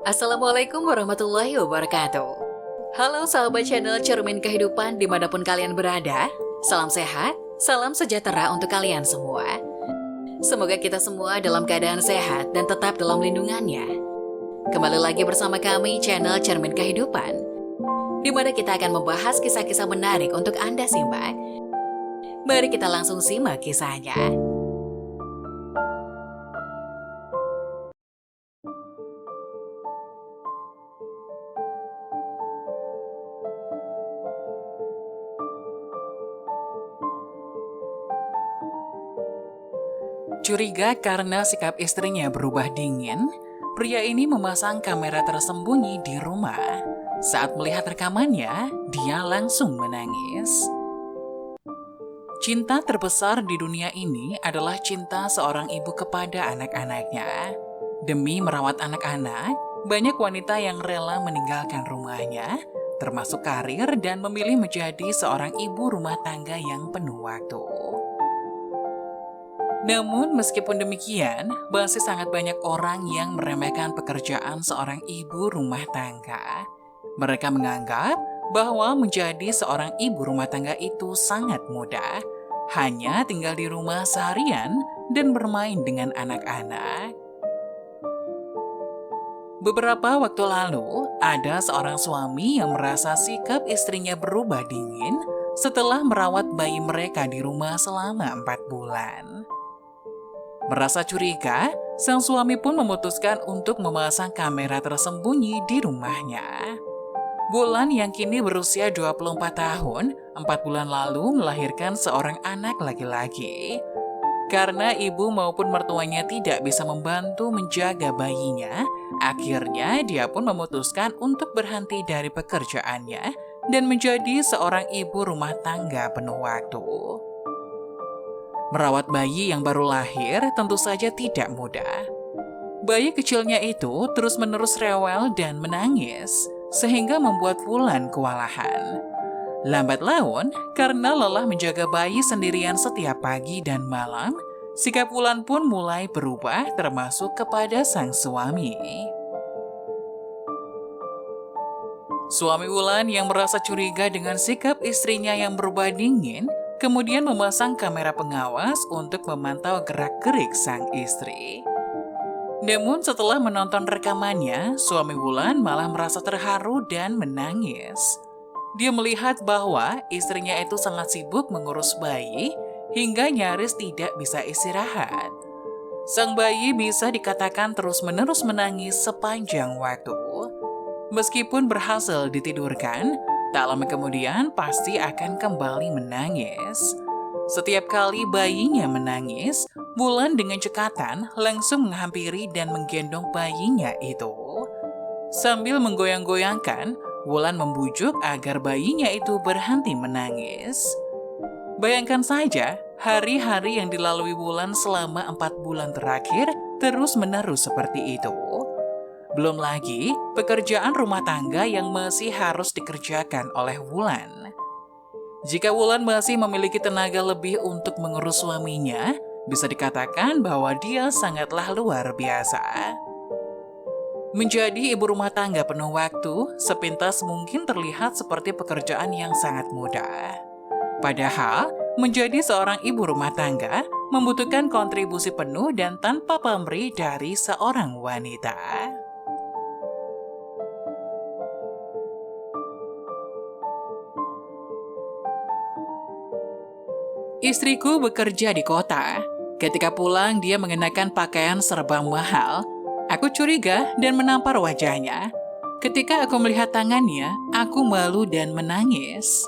Assalamualaikum warahmatullahi wabarakatuh. Halo sahabat channel Cermin Kehidupan dimanapun kalian berada. Salam sehat, salam sejahtera untuk kalian semua. Semoga kita semua dalam keadaan sehat dan tetap dalam lindungannya. Kembali lagi bersama kami channel Cermin Kehidupan, di mana kita akan membahas kisah-kisah menarik untuk Anda simak. Mari kita langsung simak kisahnya. Curiga karena sikap istrinya berubah dingin, pria ini memasang kamera tersembunyi di rumah. Saat melihat rekamannya, dia langsung menangis. Cinta terbesar di dunia ini adalah cinta seorang ibu kepada anak-anaknya. Demi merawat anak-anak, banyak wanita yang rela meninggalkan rumahnya, termasuk karir dan memilih menjadi seorang ibu rumah tangga yang penuh waktu. Namun meskipun demikian, masih sangat banyak orang yang meremehkan pekerjaan seorang ibu rumah tangga. Mereka menganggap bahwa menjadi seorang ibu rumah tangga itu sangat mudah, hanya tinggal di rumah seharian dan bermain dengan anak-anak. Beberapa waktu lalu, ada seorang suami yang merasa sikap istrinya berubah dingin setelah merawat bayi mereka di rumah selama 4 bulan. Merasa curiga, sang suami pun memutuskan untuk memasang kamera tersembunyi di rumahnya. Wulan yang kini berusia 24 tahun, 4 bulan lalu melahirkan seorang anak laki-laki. Karena ibu maupun mertuanya tidak bisa membantu menjaga bayinya, akhirnya dia pun memutuskan untuk berhenti dari pekerjaannya dan menjadi seorang ibu rumah tangga penuh waktu. Merawat bayi yang baru lahir tentu saja tidak mudah. Bayi kecilnya itu terus-menerus rewel dan menangis, sehingga membuat Wulan kewalahan. Lambat laun, karena lelah menjaga bayi sendirian setiap pagi dan malam, sikap Wulan pun mulai berubah termasuk kepada sang suami. Suami Wulan yang merasa curiga dengan sikap istrinya yang berubah dingin, kemudian memasang kamera pengawas untuk memantau gerak-gerik sang istri. Namun setelah menonton rekamannya, suami Wulan malah merasa terharu dan menangis. Dia melihat bahwa istrinya itu sangat sibuk mengurus bayi hingga nyaris tidak bisa istirahat. Sang bayi bisa dikatakan terus-menerus menangis sepanjang waktu. Meskipun berhasil ditidurkan, tak lama kemudian pasti akan kembali menangis. Setiap kali bayinya menangis, Wulan dengan cekatan langsung menghampiri dan menggendong bayinya itu. Sambil menggoyang-goyangkan, Wulan membujuk agar bayinya itu berhenti menangis. Bayangkan saja, hari-hari yang dilalui Wulan selama 4 bulan terakhir terus-menerus seperti itu. Belum lagi pekerjaan rumah tangga yang masih harus dikerjakan oleh Wulan. Jika Wulan masih memiliki tenaga lebih untuk mengurus suaminya, bisa dikatakan bahwa dia sangatlah luar biasa. Menjadi ibu rumah tangga penuh waktu, sepintas mungkin terlihat seperti pekerjaan yang sangat mudah. Padahal, menjadi seorang ibu rumah tangga membutuhkan kontribusi penuh dan tanpa pamrih dari seorang wanita. Istriku bekerja di kota. Ketika pulang, dia mengenakan pakaian serba mahal. Aku curiga dan menampar wajahnya. Ketika aku melihat tangannya, aku malu dan menangis.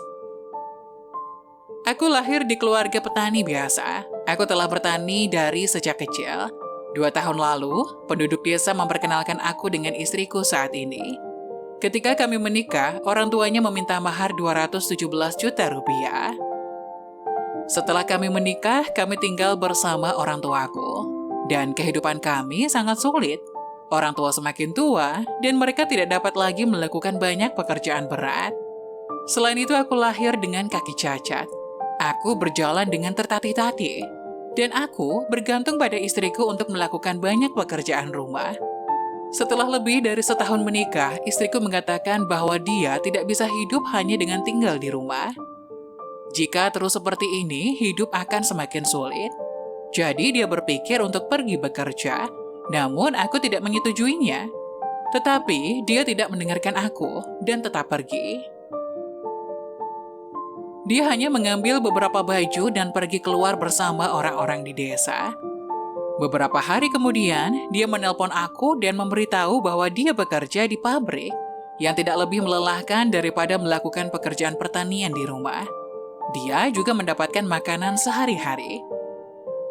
Aku lahir di keluarga petani biasa. Aku telah bertani dari sejak kecil. 2 tahun lalu, penduduk desa memperkenalkan aku dengan istriku saat ini. Ketika kami menikah, orang tuanya meminta mahar 217 juta rupiah. Setelah kami menikah, kami tinggal bersama orang tuaku. Dan kehidupan kami sangat sulit. Orang tua semakin tua, dan mereka tidak dapat lagi melakukan banyak pekerjaan berat. Selain itu, aku lahir dengan kaki cacat. Aku berjalan dengan tertatih-tatih. Dan aku bergantung pada istriku untuk melakukan banyak pekerjaan rumah. Setelah lebih dari setahun menikah, istriku mengatakan bahwa dia tidak bisa hidup hanya dengan tinggal di rumah. Jika terus seperti ini, hidup akan semakin sulit. Jadi dia berpikir untuk pergi bekerja, namun aku tidak menyetujuinya. Tetapi dia tidak mendengarkan aku dan tetap pergi. Dia hanya mengambil beberapa baju dan pergi keluar bersama orang-orang di desa. Beberapa hari kemudian, dia menelpon aku dan memberitahu bahwa dia bekerja di pabrik yang tidak lebih melelahkan daripada melakukan pekerjaan pertanian di rumah. Dia juga mendapatkan makanan sehari-hari.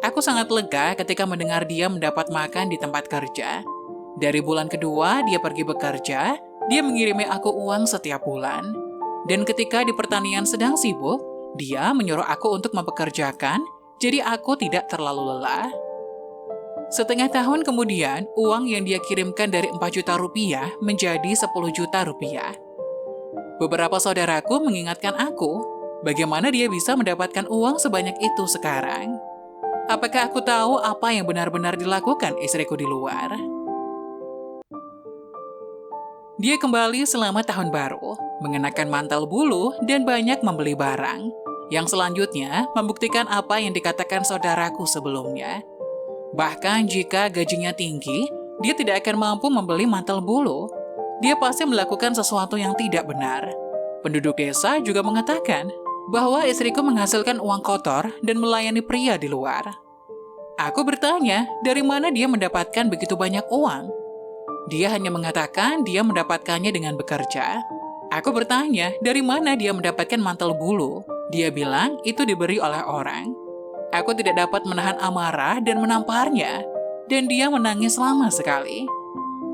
Aku sangat lega ketika mendengar dia mendapat makan di tempat kerja. Dari bulan kedua dia pergi bekerja, dia mengirimi aku uang setiap bulan. Dan ketika di pertanian sedang sibuk, dia menyuruh aku untuk mempekerjakan, jadi aku tidak terlalu lelah. Setengah tahun kemudian, uang yang dia kirimkan dari 4 juta rupiah menjadi 10 juta rupiah. Beberapa saudaraku mengingatkan aku, bagaimana dia bisa mendapatkan uang sebanyak itu sekarang. Apakah aku tahu apa yang benar-benar dilakukan istriku di luar? Dia kembali selama tahun baru, mengenakan mantel bulu dan banyak membeli barang. Yang selanjutnya membuktikan apa yang dikatakan saudaraku sebelumnya. Bahkan jika gajinya tinggi, dia tidak akan mampu membeli mantel bulu. Dia pasti melakukan sesuatu yang tidak benar. Penduduk desa juga mengatakan bahwa istriku menghasilkan uang kotor dan melayani pria di luar. Aku bertanya, dari mana dia mendapatkan begitu banyak uang? Dia hanya mengatakan dia mendapatkannya dengan bekerja. Aku bertanya, dari mana dia mendapatkan mantel bulu? Dia bilang itu diberi oleh orang. Aku tidak dapat menahan amarah dan menamparnya, dan dia menangis lama sekali.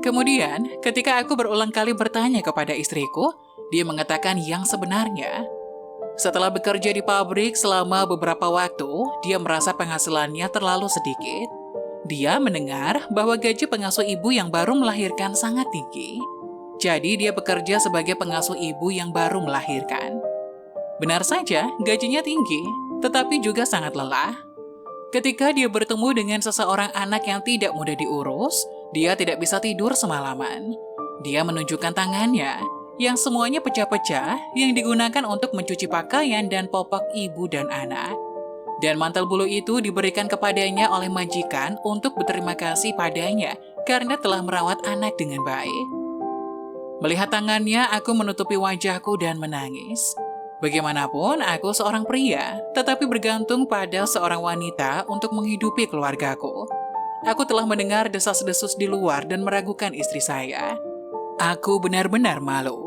Kemudian, ketika aku berulang kali bertanya kepada istriku, dia mengatakan yang sebenarnya. Setelah bekerja di pabrik selama beberapa waktu, dia merasa penghasilannya terlalu sedikit. Dia mendengar bahwa gaji pengasuh ibu yang baru melahirkan sangat tinggi. Jadi dia bekerja sebagai pengasuh ibu yang baru melahirkan. Benar saja, gajinya tinggi, tetapi juga sangat lelah. Ketika dia bertemu dengan seseorang anak yang tidak mudah diurus, dia tidak bisa tidur semalaman. Dia menunjukkan tangannya, yang semuanya pecah-pecah yang digunakan untuk mencuci pakaian dan popok ibu dan anak. Dan mantel bulu itu diberikan kepadanya oleh majikan untuk berterima kasih padanya karena telah merawat anak dengan baik. Melihat tangannya, aku menutupi wajahku dan menangis. Bagaimanapun, aku seorang pria, tetapi bergantung pada seorang wanita untuk menghidupi keluargaku. Aku telah mendengar desas-desus di luar dan meragukan istri saya. Aku benar-benar malu.